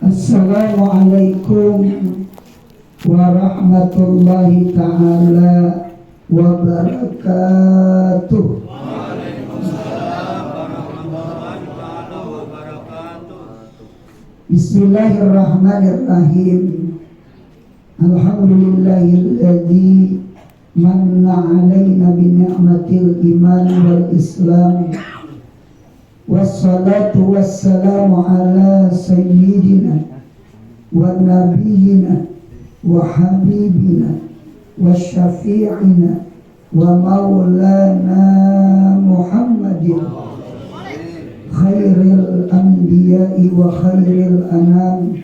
Assalamualaikum warahmatullahi ta'ala wabarakatuh. Bismillahirrahmanirrahim. Alhamdulillahilladzi manna alaina bi ni'matil iman wal islam. Wassalatu wassalamu ala sayyidina wa nabiyyina wa habibina wa syafi'ina wa maulana Muhammadin khairil anbiya'i wa khairil anam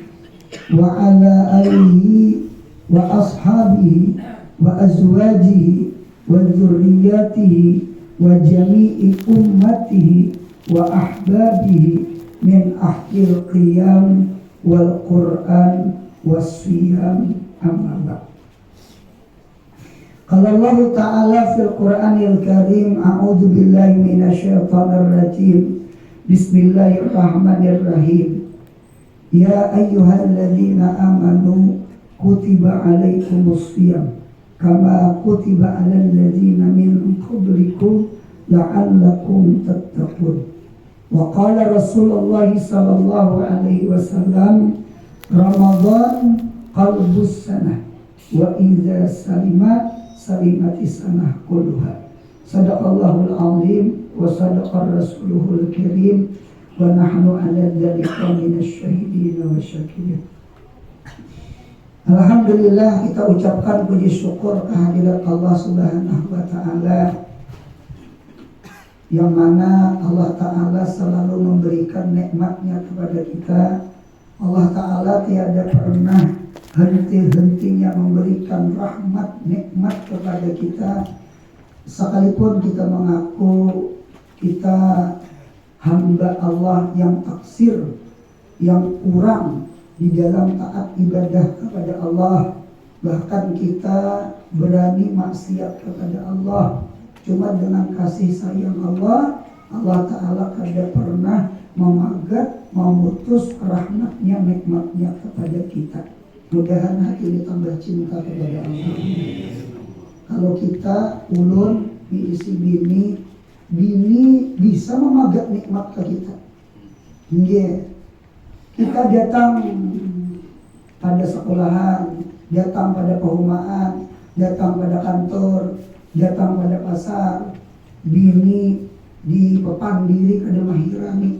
wa ala alihi wa ashabihi wa azwajihi wa dzurriyyatihi wa jami'i ummatihi wa ahbabihi min ahlil qiyam wal Qur'an was siyam amma ba'd. Qala Allah Ta'ala fil Qur'anil Karim, a'udzu billahi minasyaitonir rajim. Bismillahirrahmanirrahim. Ya ayyuhalladzina amanu kutiba 'alaikumus shiyam kama kutiba 'alal ladzina min qablikum la'allakum tattaqun. Wa qala Rasulullah sallallahu alaihi wasallam, Ramadan qalbus sanah wa idza salimatis sanah kulluha. Sadaqallahul azim wa sadaqar rasuluhul karim wa nahnu ala dzalika minasyahidin wa syakirin. Alhamdulillah, kita ucapkan puji syukur kehadirat Allah Subhanahu wa taala, yang mana Allah Ta'ala selalu memberikan nikmatnya kepada kita. Allah Ta'ala tiada pernah henti-hentinya memberikan rahmat, nikmat kepada kita. Sekalipun kita mengaku kita hamba Allah yang taksir, yang kurang di dalam taat ibadah kepada Allah, bahkan kita berani maksiat kepada Allah, cuma dengan kasih sayang Allah, Allah Ta'ala kada pernah memagat, memutus rahmatnya, nikmatnya kepada kita. Mudahan hati ini tambah cinta kepada Allah. Kalau kita ulun diisi bini bisa memagat nikmat ke kita. Hingga kita datang pada sekolahan, datang pada perumahan, datang pada kantor, datang pada pasar, bini di pepan diri kada mahirani,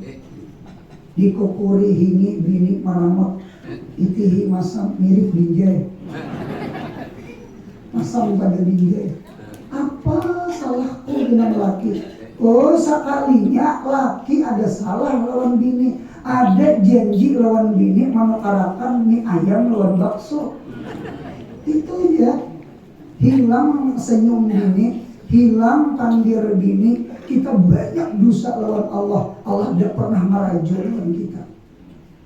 dikukuri hini bini maramot, itihi masam mirip binjai, masam pada binjai. Apa salahku dengan laki? Oh, sekalinya laki ada salah lawan bini, ada janji lawan bini menukarakan mie ayam lawan bakso. Itu ya. Hilang senyum bini, hilang tandir bini, kita banyak dosa lawan Allah. Allah tidak pernah meraja lawan kita.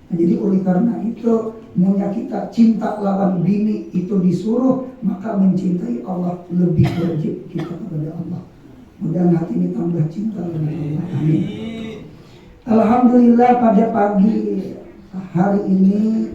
Nah, jadi oleh karena itu, maunya kita cinta lawan bini itu disuruh, maka mencintai Allah lebih wajib kita kepada Allah. Mudah-mudahan hati ini tambah cinta kepada Allah. Amin. Alhamdulillah, pada pagi hari ini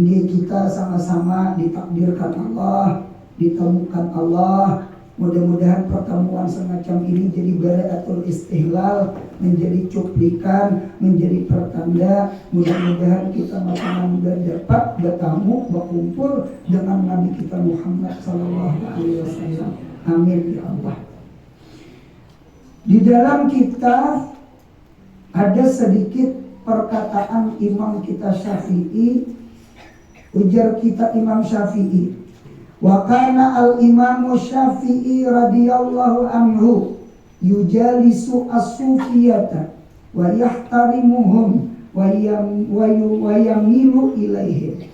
kita sama-sama ditakdirkan Allah, ditemukan Allah. Mudah-mudahan pertemuan semacam ini jadi baraatul istihlal, menjadi cuplikan, menjadi pertanda. Mudah-mudahan kita makin dapat bertemu, berkumpul dengan Nabi kita Muhammad sallallahu alaihi wasallam. Amin ya Allah. Di dalam kitab ada sedikit perkataan Imam kita Syafi'i. Ujar kita Imam Syafi'i, wa kana al-Imam Syafi'i radhiyallahu anhu yujalisu as-sufiyata wa yahtarimuhum wa yamilu ilaihim.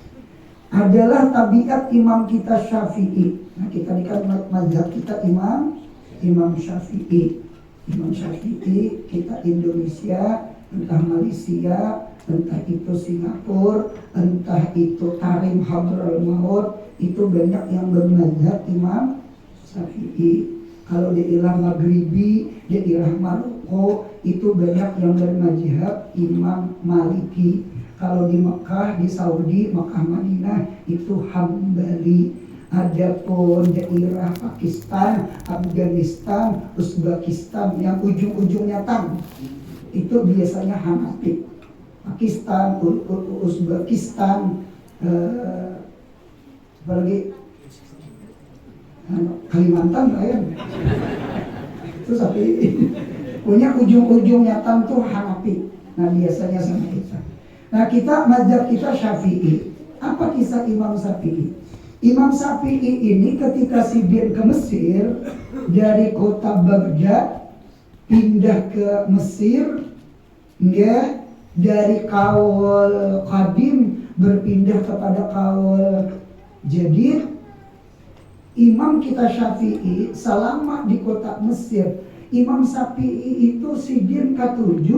Adalah tabiat Imam kita Syafi'i. Nah, kita kan mazhab kita Imam Syafi'i. Imam Syafi'i kita Indonesia, entah Malaysia, entah itu Singapura, entah itu Tarim Hadraul Maut, itu banyak yang bermazhab Imam Syafi'i. Kalau di ilah Maghribi, di ilah Maroko, itu banyak yang bermadzhab Imam Maliki. Kalau di Mekah, di Saudi, Mekah Madinah itu Hambali. Adapun daerah Pakistan, Afghanistan, Uzbekistan yang ujung-ujungnya tan itu biasanya Hanafi. Pakistan, Uzbekistan, apalagi Kalimantan ya. Terus tapi punya ujung-ujungnya tan tuh Hanafi. Nah biasanya sama kita. Nah kita mazhab kita Syafi'i. Apa kisah Imam Syafi'i? Imam Syafi'i ini ketika Sidin ke Mesir dari kota Baghdad pindah ke Mesir, ya, dari kaul qadim berpindah kepada kaul jadid. Imam kita Syafi'i selama di kota Mesir, Imam Syafi'i itu Sidin ke-7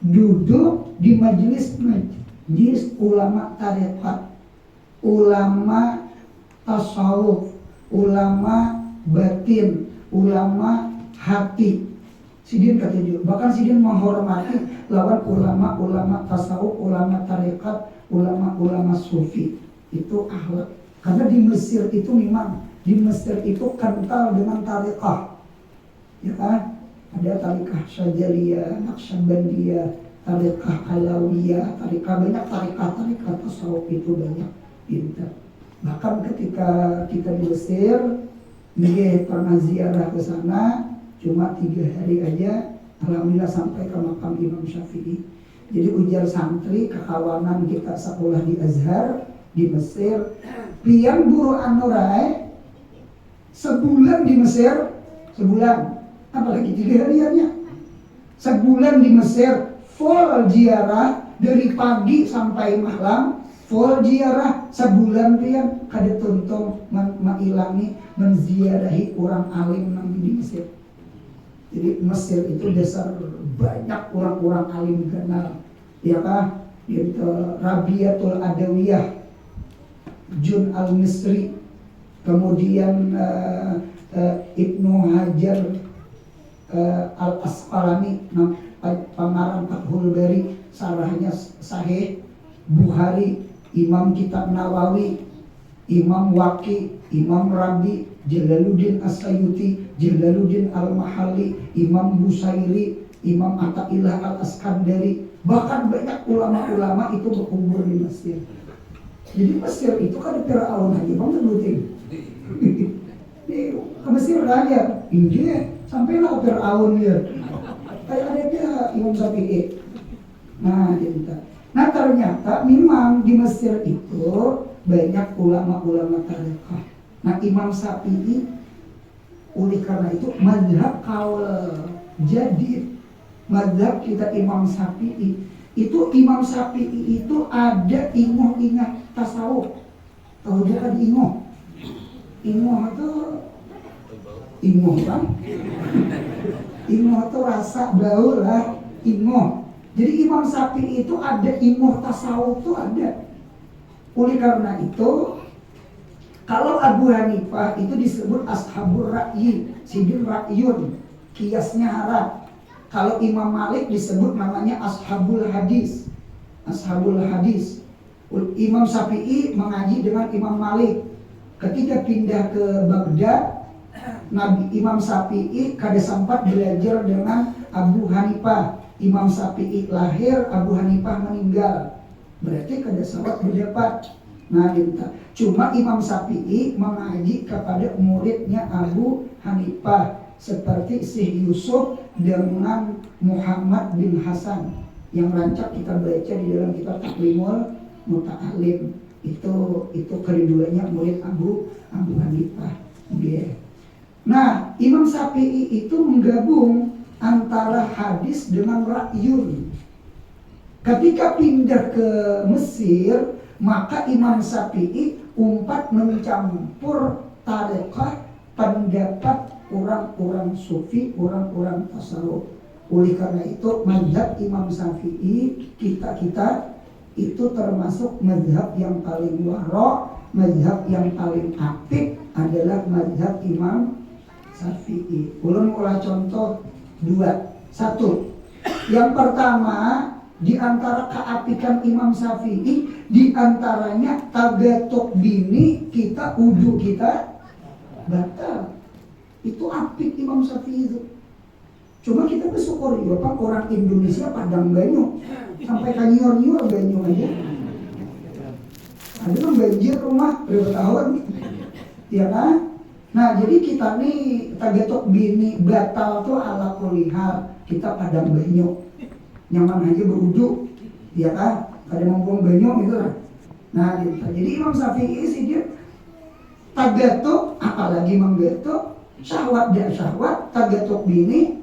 duduk di majelis ulama tarekat, ulama tasawuf, ulama batin, ulama hati. Sidin ke-7. Bahkan Sidin menghormati lawan ulama-ulama tasawuf, ulama tarekat, ulama-ulama sufi. Itu akhlak. Karena di Mesir itu memang di Mesir itu kental dengan tarekat. Ya kan? Ada tarekat Syadzaliyah, Naqsyabandiyah, tarekat Alawiyah, tarekat banyak tarekat tasawuf itu banyak pintar. Bahkan ketika kita di Mesir, dia pernah ziarah ke sana cuma 3 hari aja, alhamdulillah sampai ke makam Imam Syafi'i. Jadi ujar santri kekawanan kita sekolah di Azhar di Mesir, pian guru anurai sebulan di Mesir, sebulan, apalagi 3 hariannya, sebulan di Mesir full ziarah dari pagi sampai malam, full ziarah sebulan pian kada tuntung mengilangi menziarahi orang alim nang di Mesir. Jadi Mesir itu dasar banyak orang-orang alim kenal, ya kah? Itu Rabiatul Adawiyah, Jun al-Misri, kemudian Ibnu Hajar al-Asqalani, pengarang Fathul Bari, sarahnya Sahih Bukhari, Imam Kitab Nawawi, Imam Waqi, Imam Rabi, Jalaluddin As-Sayuti, Jalaluddin Al-Mahalli, Imam Busairi, Imam Ata'illah Al-Askandari. Bahkan banyak ulama-ulama itu berkumpul di Mesir. Jadi Mesir itu kan Fir'aun aja bang sebutin. Ke Mesir aja, India sampailah Fir'aun ya. Kayak ada dia Imam Syafi'i. Nah ternyata memang di Mesir itu banyak ulama-ulama tarekat. Nah Imam Syafi'i oleh karena itu mazhab kaul jadid, mazhab kita Imam Syafi'i itu Imam Syafi'i itu ada ingoh-ingah tasawuf. Tahu dia kan ingoh? Ingoh itu ingoh kan? Ingoh itu rasa bau lah, ingoh. Jadi Imam Syafi'i itu ada ingoh tasawuf itu ada. Oleh karena itu kalau Abu Hanifah itu disebut ashabur ra'yi, sidin ra'yun, kiasnya haram. Kalau Imam Malik disebut namanya ashabul hadis, ashabul hadis. Imam Syafi'i mengaji dengan Imam Malik. Ketika pindah ke Baghdad, Nabi Imam Syafi'i kada sempat belajar dengan Abu Hanifah. Imam Syafi'i lahir, Abu Hanifah meninggal. Berarti kada sempat berdapat. Cuma Imam Syafi'i mengaji kepada muridnya Abu Hanifah seperti Syekh Yusuf dengan Muhammad bin Hasan yang rancak kita baca di dalam kitab Taklimul Muta'alim. Itu keduanya murid Abu Hanifah. Yeah. Nah, Imam Syafi'i itu menggabung antara hadis dengan ra'yun. Ketika pindah ke Mesir, maka Imam Syafi'i umpat mencampur tarekat pendapat orang-orang sufi, orang-orang tasawuf. Oleh karena itu mazhab Imam Syafi'i kita itu termasuk mazhab yang paling wara', mazhab yang paling apik adalah mazhab Imam Syafi'i. Ulun ulah contoh 2. 1. Yang pertama, di antara keapikan Imam Syafi'i, di antaranya tagatuk bini kita wudu kita batal. Itu apik Imam Syafi'i itu. Cuma kita bersyukur ya Pak, orang Indonesia padang banyu sampai kanyor-nyor banyu aja. Ada kan banjir rumah berapa tahun, ya kan? Nah jadi kita nih tagatuk bini batal tuh ala kulihal kita padang banyu. Nyaman aja berwudu, ya kan? Kada mumpung banyu gitu kan. Nah, gitu. Jadi Imam Syafi'i sih dia tagatuk, apalagi menggatuk, syahwat dan syahwat, tagatuk bini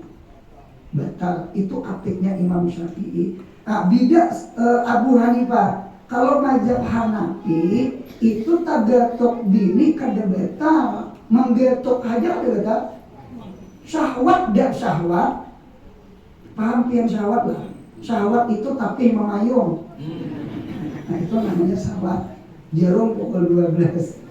batal. Itu apiknya Imam Syafi'i. Nah, beda Abu Hanifah. Kalau mazhab Hanafi itu tagatuk bini kada batal, menggatuk aja kada batal. Syahwat dan syahwat, paham pian syahwat lah. Syahwat itu tapi memayung. Nah itu namanya syahwat. Jarum pukul 12.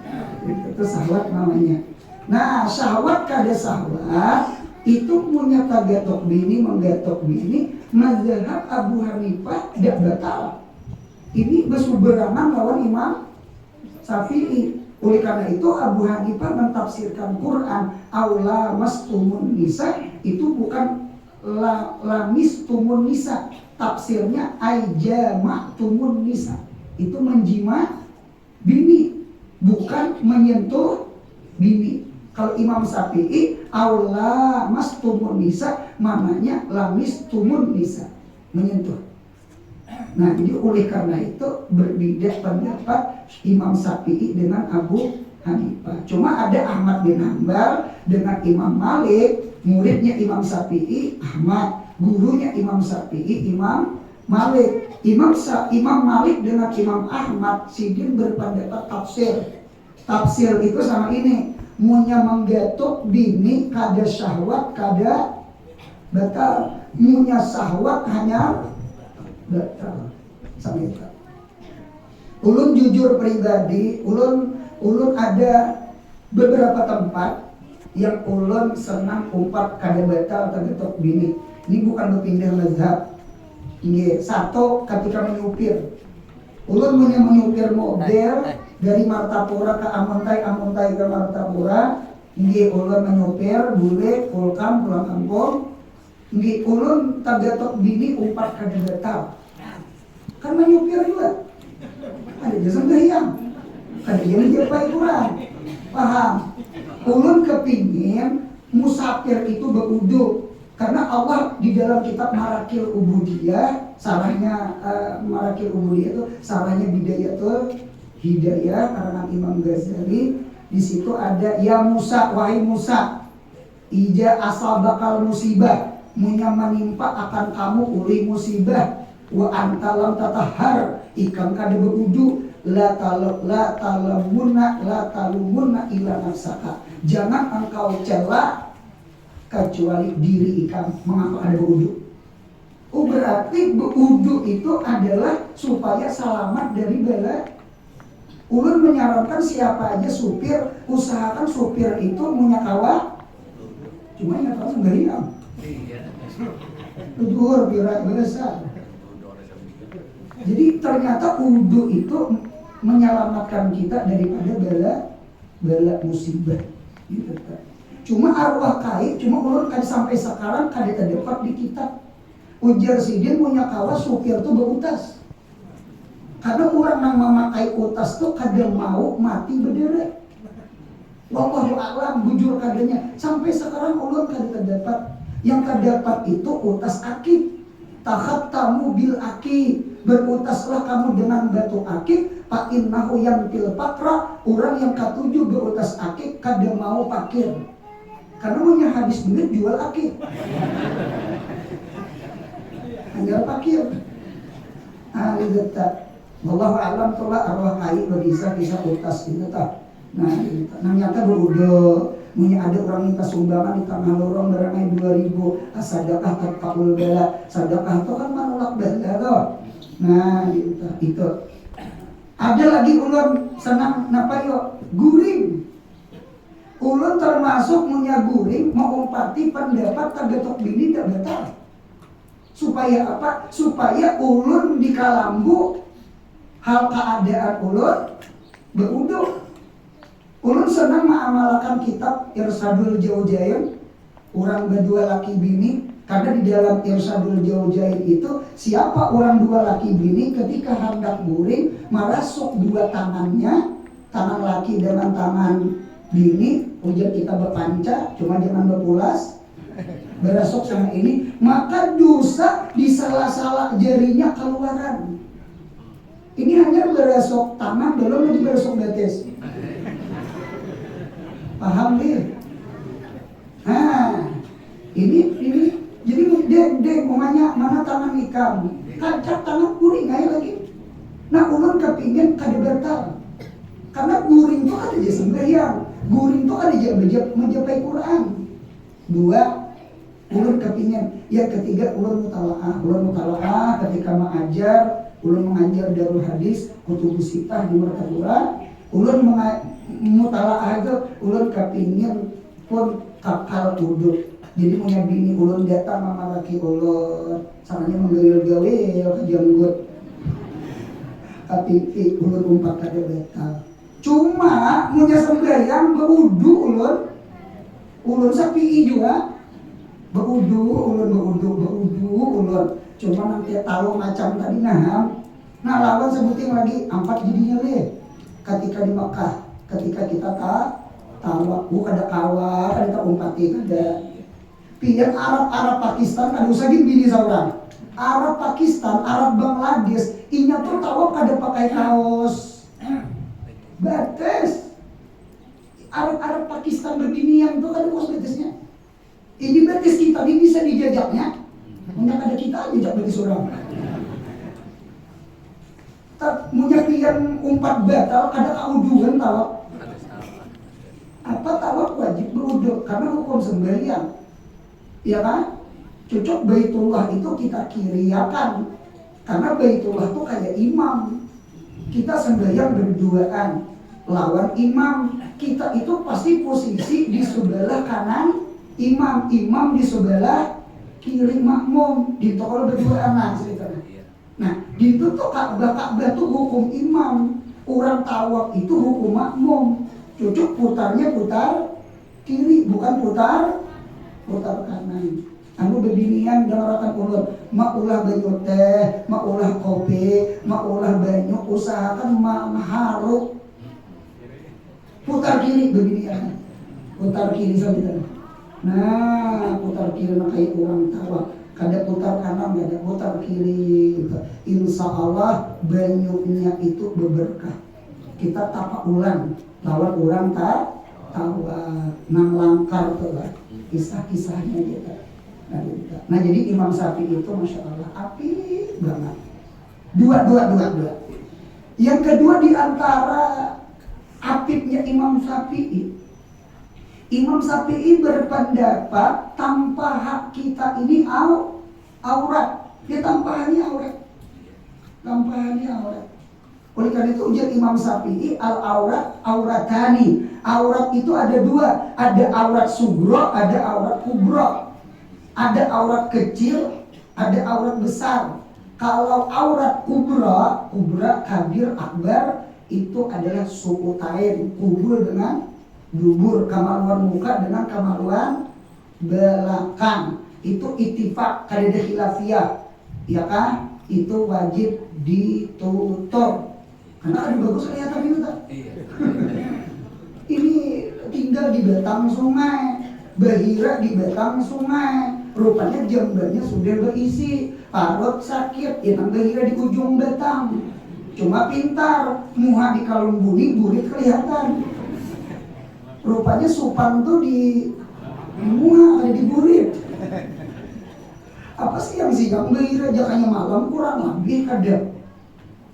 Itu syahwat namanya. Nah syahwat kada syahwat itu punya tagatuk bini, menggatuk bini. Mazhab Abu Hanifah tidak batal. Ini berseberangan lawan Imam Syafi'i. Oleh karena itu Abu Hanifah mentafsirkan Quran aula mastumun nisa itu bukan lamis tumun nisa, tafsirnya aijama tumun nisa, itu menjima bini bukan menyentuh bini. Kalau Imam Syafi'i aula mas tumun nisa maknanya lamis tumun nisa, menyentuh. Nah jadi oleh karena itu berbeda pendapat Imam Syafi'i dengan Abu Hanifah. Cuma ada Ahmad bin Hanbal dengan Imam Malik. Muridnya Imam Syafi'i Ahmad, gurunya Imam Syafi'i Imam Malik. Imam Malik dengan Imam Ahmad sidin berpendapat tafsir. Tafsir itu sama ini, munya menggatuk bini kada syahwat kada batal, munya syahwat hanya batal. Sama itu. Ulun jujur pribadi, ulun ada beberapa tempat yang ulun senang umpat kada batal tagatuk bini. Ini bukan berpindah mazhab. Ini satu ketika menyupir. Ulun punya menyupir mobil dari Martapura ke Amuntai, Amuntai ke Martapura. Ini ulun menyupir bule pulang kampung. Ini ulun tagatuk bini umpat kada batal. Kan menyupir juga. Ada jasa gayang. Ada yang japai kurang. Paham? Ulun kepingin musafir itu berwudu karena Allah di dalam kitab Marakil Ubudiyah, sarahnya Marakil Ubudiyah itu sarahnya Bidayatul Hidayah karangan Imam Ghazali. Di situ ada ya Musa, wahai Musa, ija asal bakal musibah, munya menimpa akan kamu uli musibah, wa antalam tatahar ikan kada berwudu. La talumunna ila nafsaka. Jangan engkau cela kecuali diri ikan. Mengapa ada berwudu? Berarti berwudu itu adalah supaya selamat dari bala. Ulun menyarankan siapa aja supir, usahakan supir itu punya kawa. Cuma yang tahu geriam. Tudur birai besar. Jadi ternyata wudu itu menyelamatkan kita daripada bala musibah. Gitu kan. Cuma arwah kait, cuma ulun kan sampai sekarang kada terdapat di kitab. Ujar sidin punya kawas supir tuh berutas. Karena orang yang memakai utas tuh kada mau mati berderet. Wallahu a'lam bujur kadanya. Sampai sekarang ulun kada terdapat. Yang terdapat itu utas akik. Tahap tamu bil akik. Berutaslah kamu dengan batu akik. Pak innahu yang til pakra. Orang yang ketujuh berutas akik kada mau pakir. Karena punya habis duit jual akik. Hanya pakir. Gitu tak. Wallahu a'lam tola arwah kai berisa kisah utas itu tak. Nah, gitu. Ternyata berudah. Punya ada orang minta sumbangan di tengah lorong barangnya 2.000. Sadaqah tatqul bala. Sadaqah itu kan menolak bala toh. Nah, gitu. Itu. Ada lagi ulun senang napa yo guring. Ulun termasuk punya guring mau umpati pendapat tagatuk bini tidak batal. Supaya apa? Supaya ulun di kalambu hal keadaan ulun beuduk. Ulun senang mengamalkan kitab Irsadul Jaujain, orang berdua laki bini. Karena di dalam Irsadul Jaujain itu, siapa orang dua laki bini ketika hendak guring, merasuk dua tangannya, tangan laki dengan tangan bini, ujar kita berpanca, cuma jangan berpulas, berasuk sama ini, maka dosa di salah-salah jarinya keluaran. Ini hanya berasuk tangan, belum lagi berasuk betis. Paham nih? Nah, ini jadi dek umanya mana tangan ikam, kacak tangan guring aja lagi. Nah ulun kepingin kada bertal, karena guring itu ada aja sembahyang, guring itu ada aja menjapai Quran. Dua, ulun kepingin. Yang ketiga ulun mutalaah ketika mengajar, ulun mengajar darul hadis, kutubus sittah di Quran. Ulun mutalaah itu ulun kepingin pun kakal uduk. Jadi punya bini ulun datang sama laki ulun, sananya menggawil-gawil ke jenggot. Tapi ulun umpat kada betal. Cuma punya sembahyang beudu ulun sapi juga. Beudu ulun. Cuma nanti tahu macam tadi naham. Nah lawan sebutin lagi empat jadinya le. Ketika di Makkah, ketika kita tahu kada kawah, kada umpati kada. Pian Arab Pakistan ada usagin bini seorang. Arab Pakistan, Arab Bangladesh, inya tuh tawaf kada pakai kaos. Bates. Arab Pakistan berbini yang tuh kada kaos batesnya. Ini bates kita ini bisa dijajaknya. Mungkin ada kita jajak bates orang. Munya pian umpat batal kada kauduhan tawaf. Apa tawaf wajib beruduk karena hukum sembahyang. Ya kan? Cocok Baitullah itu kita kiriakan. Karena Baitullah itu kayak imam. Kita sembahyang berduaan lawan imam. Kita itu pasti posisi di sebelah kanan imam. Imam di sebelah kiri makmum. Di toko berduaan nah, di itu tuh Ka'bah tuh hukum imam. Orang tawaf itu hukum makmum. Cocok putarnya putar kiri, bukan putar kanan. Anu bebinian dengarkan ulun, maulah banyu teh, maulah kopi, maulah banyu, usahakan maharuk. Putar kiri bebinian. Putar kiri sampai. Nah, putar kiri nak kayak orang tawaf. Kada putar kanan, kada putar kiri. Insya Allah banyunya itu berberkah. Kita tapak ulang lawan orang tawaf nang langkar tuh lah. Kisah-kisahnya gitu. Nah jadi Imam Syafi'i itu Masya Allah api banget. Dua. Yang kedua di antara apipnya Imam Syafi'i, Imam Syafi'i berpendapat tanpa hak kita ini aurat. Dia tampahannya aurat. Oleh karena itu ujar Imam Syafi'i auratani. Aurat itu ada dua, ada aurat sugro, ada aurat kubro. Ada aurat kecil, ada aurat besar. Kalau aurat kubro kabir akbar, itu adalah suutain, kubur dengan dubur, kamaluan muka dengan kamaluan belakang. Itu ittifaq, kaidah khilafiyah. Ya kan? Itu wajib ditutup. Karena ada bagus kelihatan itu tak? Ini tinggal di batang sungai, Bahira di batang sungai. Rupanya jambannya sudah berisi, parut sakit, inang Bahira di ujung batang. Cuma pintar, muha di kalung buni, burit kelihatan. Rupanya supan tuh di muha, ada di burit. Apa sih yang siang Bahira jakanya malam kurang lebih kadang.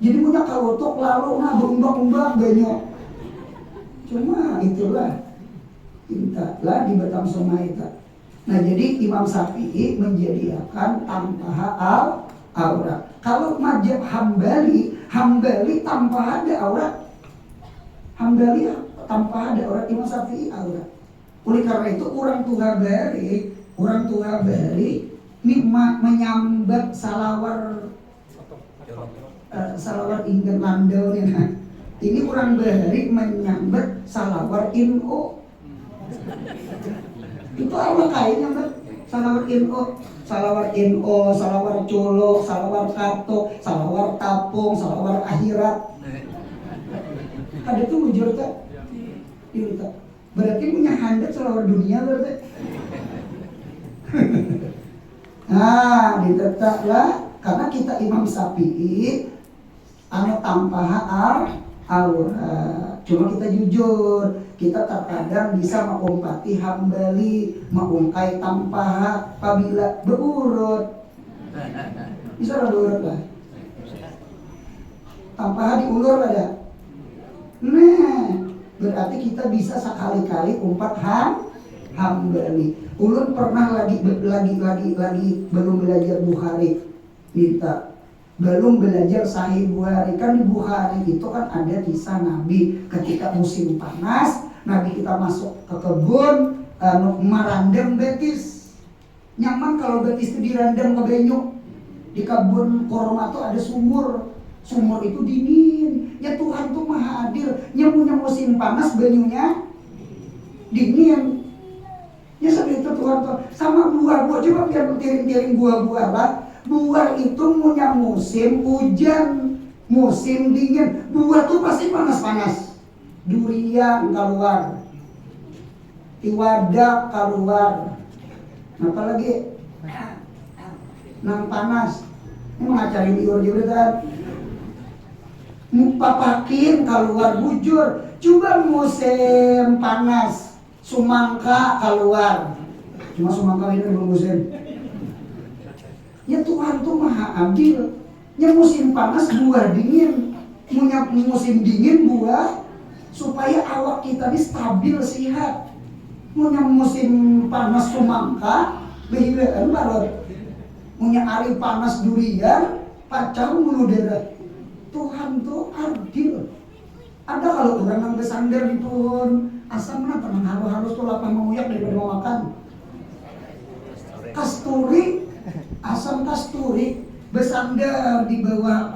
Jadi punya kalutuk lalu berumbak-umbak banyak. Cuma itulah pintalah di batang sungai itu. Nah jadi Imam Syafi'i menjadikan tanpa aurat. Kalau mazhab Hambali tanpa ada aurat. Hambali tanpa ada aurat, Imam Syafi'i aurat. Oleh karena itu orang tua bari menyambat salawar ingin landau nih. Nah. Ini orang beri menyambat salawar ino. Itu Allah kayaknya nyambat salawar ino, salawar colok, salawar kato, salawar tapung, salawar akhirat. Ada tuh ujur tak? Iya tak. Berarti punya handap salawar dunia berarti. Nah, ditetaplah karena kita Imam Syafi'i anu tampaha aurat. Cuma kita jujur, kita terkadang bisa mengumpati hambali, mengungkai tampaha apabila berurut. Bisa lah berurut lah. Tampaha diulur ada. Nah, berarti kita bisa sekali-kali umpat hambali. Ulun pernah lagi belum belajar Bukhari, minta belum belajar Sahih Bukhari. Kan di Bukhari itu kan ada kisah Nabi ketika musim panas, Nabi kita masuk ke kebun merandam betis. Nyaman kalau betis itu dirandam ke benyuk. Di kebun kurma itu ada sumur itu dingin. Ya Tuhan tuh maha adil, nyemunya musim panas benyunya dingin. Ya seperti itu Tuhan tuh. Sama buah coba biar tiring-tiring buah lah. Buah itu punya musim hujan, musim dingin. Buah tuh pasti panas-panas. Durian keluar, iwadak keluar. Apa lagi? Nang panas. Ini ngacari liur juga kan. Papakin keluar bujur. Coba musim panas, sumangka keluar. Cuma sumangka ini belum musim. Ya Tuhan tuh maha adil. Ya musim panas buah dingin, musim dingin buah, supaya awak kita ini stabil sehat. Musim panas sumangka behilaan balot. Punya hari panas durian, pacar mulu darah. Tuhan tuh adil. Ada kalau orang yang bersandar pun asam mana pernah harus tuh lapang menguyak daripada mau makan. Kasturi, asam kasturi bersandar di bawah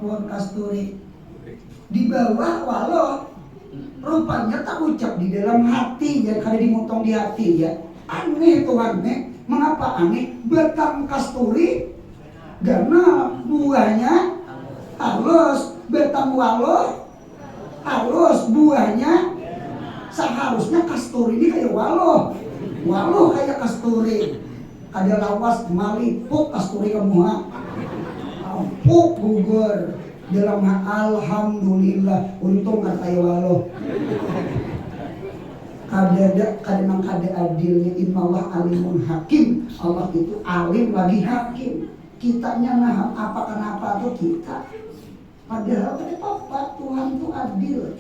pohon kasturi. Di bawah walau rupanya tak ucap di dalam hati ya, kada dimotong di hati ya. Aneh Tuhan nih. Mengapa aneh? Batang kasturi karena buahnya halus, batang walau halus, buahnya seharusnya kasturi ini kayak walau kayak kasturi. Ada lawas malipuk kasturi kemuha ampuk gugur dalam alhamdulillah untung gak kayak walau. Kadang adilnya innallaha alimun hakim. Allah itu alim lagi hakim. Kitanya nah apa kenapa tuh kita. Padahal apa Tuhan tuh adil.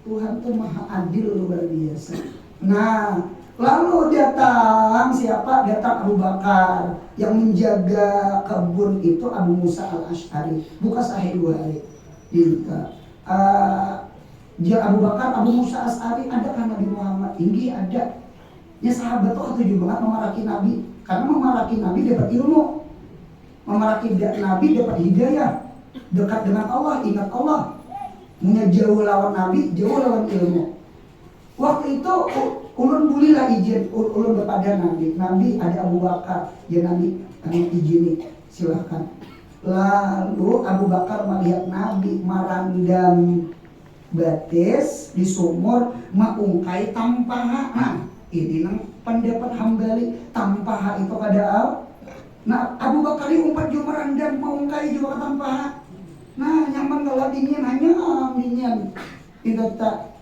Tuhan tuh maha adil luar biasa. Nah, lalu datang siapa? Datang Abu Bakar yang menjaga kebun itu Abu Musa al-Asy'ari. Buka Sahih Bukhari. Dia Abu Bakar, Abu Musa al-Asy'ari ada kan Nabi Muhammad? Tinggi ada. Ya sahabat tuh setuju banget memaraki Nabi. Karena memaraki Nabi dapat ilmu. Memaraki Nabi dapat hidayah. Dekat dengan Allah, ingat Allah. Punya jauh lawan Nabi, jauh lawan ilmu. Waktu itu ulun bulilah izin, ulun kepada Nabi. Nabi ada Abu Bakar, ya Nabi kami izini, silahkan. Lalu Abu Bakar melihat Nabi merandam batis di sumur, mengungkai tampaha. Nah, ini pendapat hambali, tampaha itu kada al. Nah, Abu Bakar umpat juga merandam, mengungkai juga tampaha. Nah, nyaman kalau dingin hanya dingin. Itu tak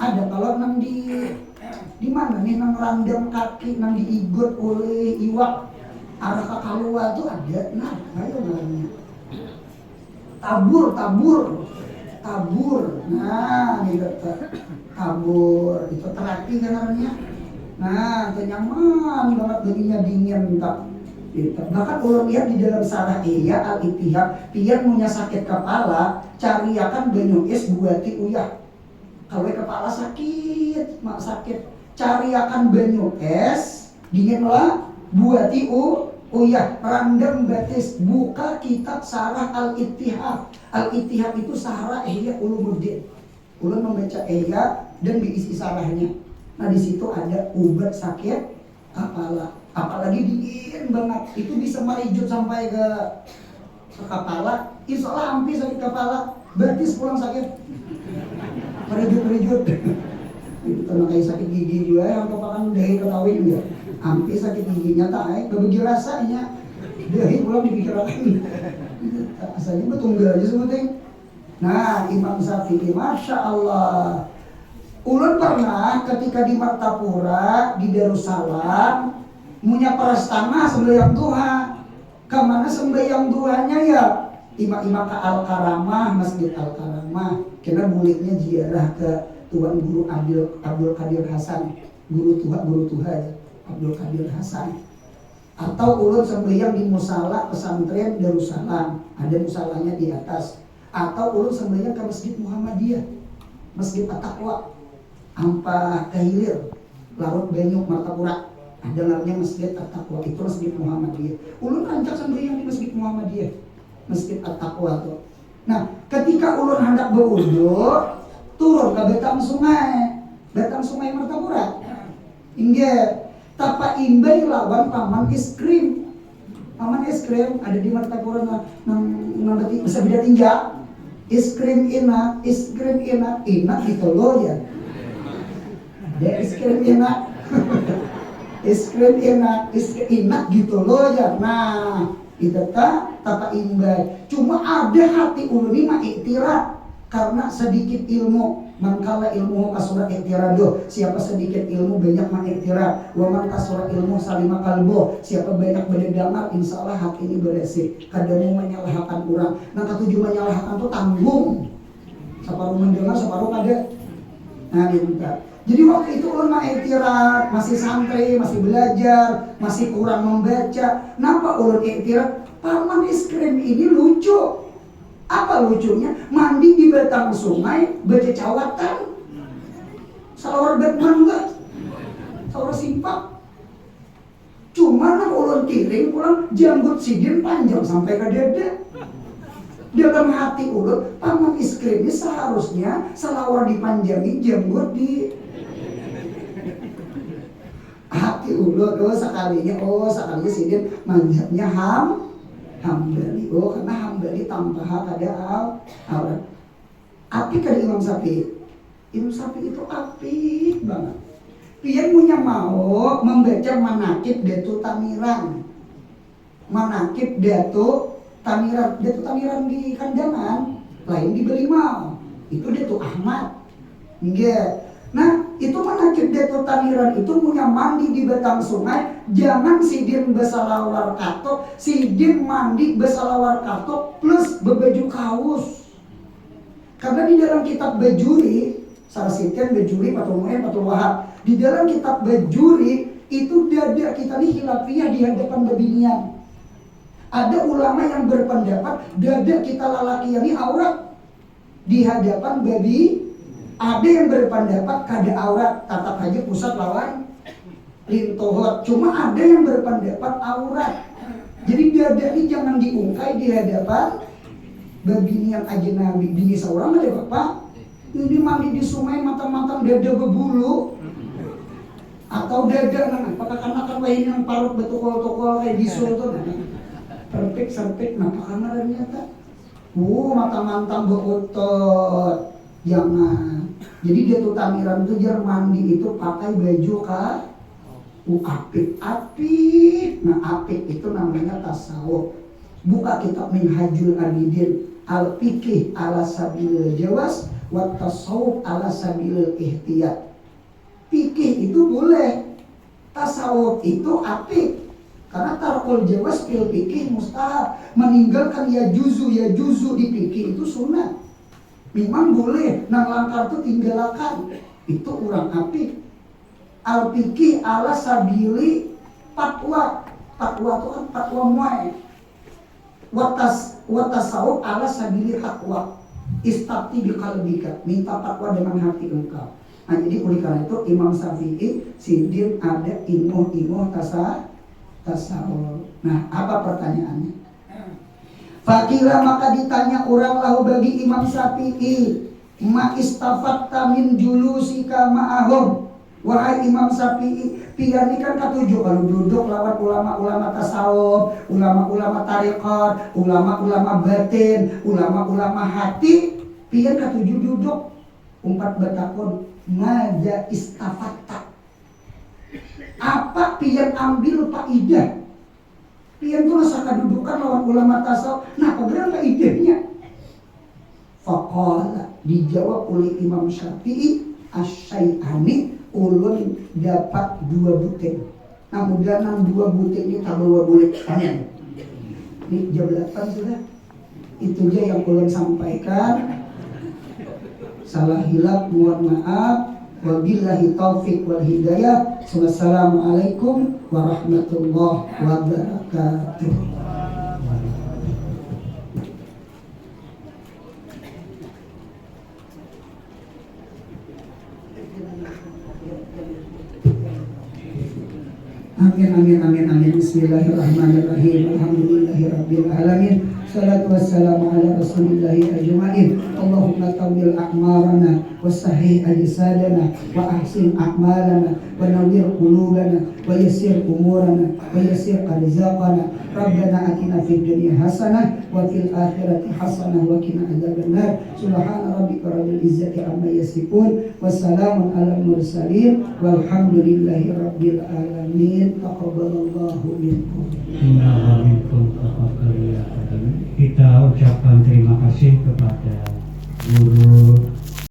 ada kalau nang di mana nih nang randam kaki nang diigut oleh iwak arah ke kalua tuh ada. Nah, ayo namanya tabur. Nah, itu tabur itu terapi kan namanya. Nah, itu nyaman banget baginya dingin tak. Bahkan kalau lihat di dalam Sarah Ihya al-Ittihad, pian punya sakit kepala, cariakan banyu es buati uyah. Kalau kepala sakit, cariakan banyu es, dingin lah, buati Oh iya, random batis buka kitab Sarah Al-Ittihad. Al-Ittihad itu Sarah Ihya Ulumuddin. Ulun membaca Ihya dan diisi sarahnya. Nah di situ ada ubat sakit kepala. Apalagi dingin banget, itu bisa merijut sampai ke kepala. Insya Allah hampir sakit kepala, batis pulang sakit. Merijut. Itu karena kayak sakit gigi juga yang kepakan dahi ketawin ya. Hampir sakit giginya tak begitu rasanya dahi pulang dipikirkan. Asalnya betunggal aja sebetulnya. Nah Imam Syafi'i Masya Allah, ulun pernah ketika di Martapura di Darussalam punya perastana sembahyang duha. Kemana sembahyang duhanya ya? Imam-imam ke Al-Karamah, Masjid Al-Karamah. Karena buliknya ziarah ke Tuan Guru Abdul Qadir Hasan, guru tuha ya. Abdul Qadir Hasan. Atau ulun sembahyang di musala pesantren Darussalam, ada musalanya di atas. Atau ulun sembahyang ke Masjid Muhammadiyah, Masjid At-Taqwa, Ampah Kahilir, Larut Banyuk Martapura. Ada namanya Masjid At-Taqwa, itu Masjid Muhammadiyah. Ulun rancak sembahyang di Masjid Muhammadiyah, Masjid At-Taqwa tuh. Nah, ketika ulun hendak berwudu, turun ke Batang Sungai Martapura. Hingga tapa imbai lawan paman es krim. Paman es krim ada di Martapura nang bisa beda tinja. Es krim enak gitu loh ya. Ada es krim enak. Es krim enak gitu loh ya. Nah, itu tapa imbai. Cuma ada hati ulun ini mah iktiraf karena sedikit ilmu. Mangkala ilmu kasura iktirado, siapa sedikit ilmu banyak mengiktiraf. Wa man kasura ilmu salima kalbo, siapa banyak berdengar insya Allah hak ini bersih. Kadamu menyalahkan orang. Nah ketujuh menyalahkan itu tanggung. Separuh mendengar, separuh kada. Nah diminta. Jadi waktu itu ulun mengiktiraf, masih santri, masih belajar, masih kurang membaca. Kenapa ulun iktiraf? Paman es krim ini lucu. Apa lucunya? Mandi di batang sungai, baca cawatan. Salawar Batman enggak? Salawar simpak. Cuma nak ulun kiring pulang, janggut sidin panjang sampai ke dada. Dalam hati ulun, paman es krim ini seharusnya salawar dipanjangi, janggut di hati ulun. Sekalinya sidin manjatnya Hambali, karena Hambali tanpa hak ada aurat. Api kada Imam Syafi'i. Imam Syafi'i itu apik banget. Pian punya mau membaca manakib Datu Tamiran. Manakib Datu Tamiran di Kandangan, lain di Belimau. Itu Datu Ahmad. Enggak. Nah, itu manakib Datu Tamiran itu punya mandi di batang sungai. Jangan sidin besalawar katok, sidin mandi besalawar katok plus bebaju kaos. Karena di dalam kitab Bajuri, Sarasitian Bajuri Patul Mu'in Patul Wahab, di dalam kitab Bajuri itu dada kita ini khilafiyah di hadapan babinian. Ada ulama yang berpendapat dada kita lalaki ini aurat di hadapan babi. Ada yang berpendapat kada aurat, tatap aja pusat lawan lintohot. Cuma ada yang berpendapat aurat. Jadi dada ini jangan diungkai di hadapan babini yang ajnabi. Bini seorang ada bapak, ini mandi di sungai matang-matang dada berbulu. Atau dada pakai lain yang parut betukol-tukol kayak bisul tuh. Serpik, kenapa karena ternyata matang-matang berotot. Jangan. Jadi dia tuh Tamiran itu jar mandi itu pakai baju apik. Nah apik itu namanya tasawuf. Buka kitab Minhajul Abidin, al-fiqih ala sabil jawas wa tasawuf ala sabil ihtiyat. Fikih itu boleh, tasawuf itu apik. Karena tarkul jawas fil fikih mustahab. Meninggalkan ya juzu di fikih itu sunat. Memang boleh, nang langkar itu tinggalkan. Itu orang apik. Al-fiqih ala sabili fatwa. Fatwa itu kan fatwa muai. Watasawuf ala sabili haqwa. Istafti biqalbika. Minta fatwa dengan hati engkau. Nah jadi oleh karena itu Imam Syafi'i sidin ada imuh tasawuf. tasawuf. Nah, apa pertanyaannya? Fakira maka ditanya orang lahu bagi Imam Syafi'i, ma istafatta min julusika ma'ahum. Wahai Imam Syafi'i, pian ini kan ketujuh kalau duduk lawan ulama-ulama tasawuf, ulama-ulama tarekat, ulama-ulama batin, ulama-ulama hati, pian ketujuh duduk. Umpat bertakun, maja istafatta. Apa pian ambil faidah? Pian itu rasa kedudukan lawan ulama tasawuf. Nah, apa idenya? Faqala, dijawab oleh Imam Syafi'i, asyai'ani, ulun dapat 2 butir. Nah, mudah-mudahan 2 butir ini tak bawa boleh. Amin. Ini jam 8 sudah. Itu aja yang ulun sampaikan. Salah hilaf mohon maaf. Wabillahi taufiq wal hidayah. Wassalamualaikum warahmatullahi wabarakatuh. Amin amin amin amin. Bismillahirrahmanirrahim. Alhamdulillahirabbil alamin. Salatu wassalamu ala rasulillahi ajma'in. Allahumma tawil a'marana wa sahih ajsadana wa ahsin a'malana wa nawwir qulubana wa yassir umurana wa yassir arzaqana. Rabbana atina fid dunya hasanah wa fil akhirati hasanah wa qina adzabannar. Subhana rabbika rabbil izzati amma yasifun wa salamun alal mursalin walhamdulillahi rabbil alamin. Taqabbalallahu minkum. Inna minkum taqabbal ya. Kita ucapkan terima kasih kepada guru